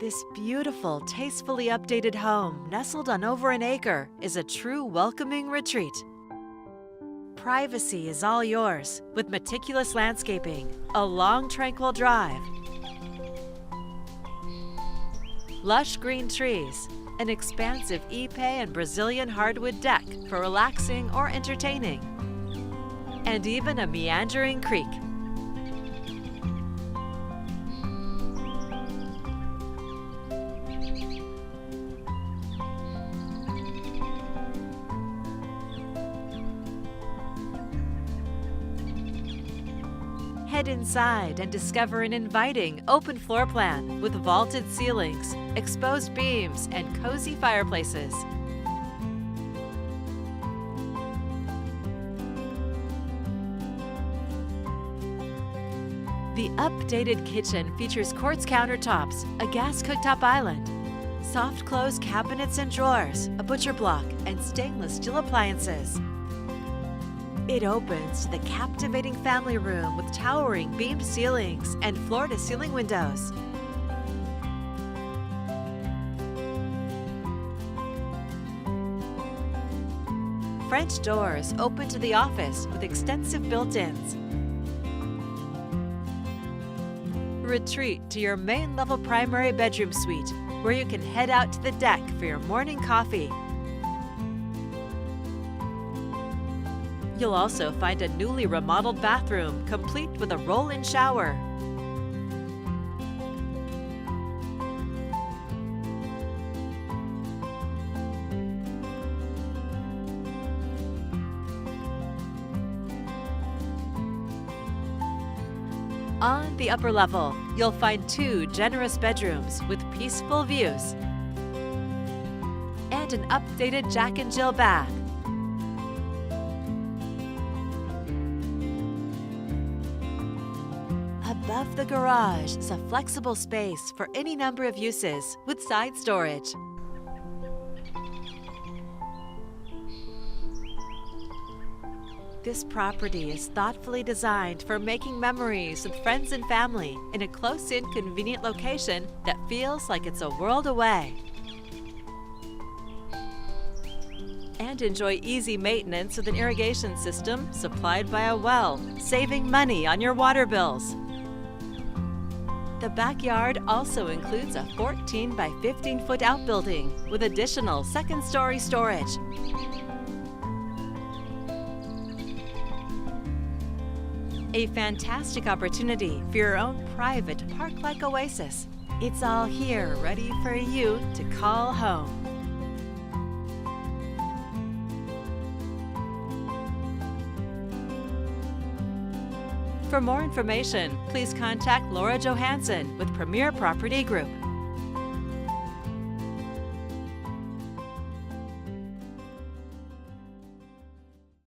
This beautiful, tastefully updated home, nestled on over an acre, is a true welcoming retreat. Privacy is all yours, with meticulous landscaping, a long, tranquil drive, lush green trees, an expansive Ipe and Brazilian hardwood deck for relaxing or entertaining, and even a meandering creek. Head inside and discover an inviting, open floor plan with vaulted ceilings, exposed beams, and cozy fireplaces. The updated kitchen features quartz countertops, a gas cooktop island, soft close cabinets and drawers, a butcher block, and stainless steel appliances. It opens to the captivating family room with towering beamed ceilings and floor-to-ceiling windows. French doors open to the office with extensive built-ins. Retreat to your main-level primary bedroom suite, where you can head out to the deck for your morning coffee. You'll also find a newly remodeled bathroom, complete with a roll-in shower. On the upper level, you'll find 2 generous bedrooms with peaceful views and an updated Jack and Jill bath. Above the garage is a flexible space for any number of uses with side storage. This property is thoughtfully designed for making memories with friends and family in a close-in, convenient location that feels like it's a world away. And enjoy easy maintenance with an irrigation system supplied by a well, saving money on your water bills. The backyard also includes a 14 by 15-foot outbuilding with additional second-story storage. A fantastic opportunity for your own private park-like oasis. It's all here, ready for you to call home. For more information, please contact Laura Johansson with Premier Property Group.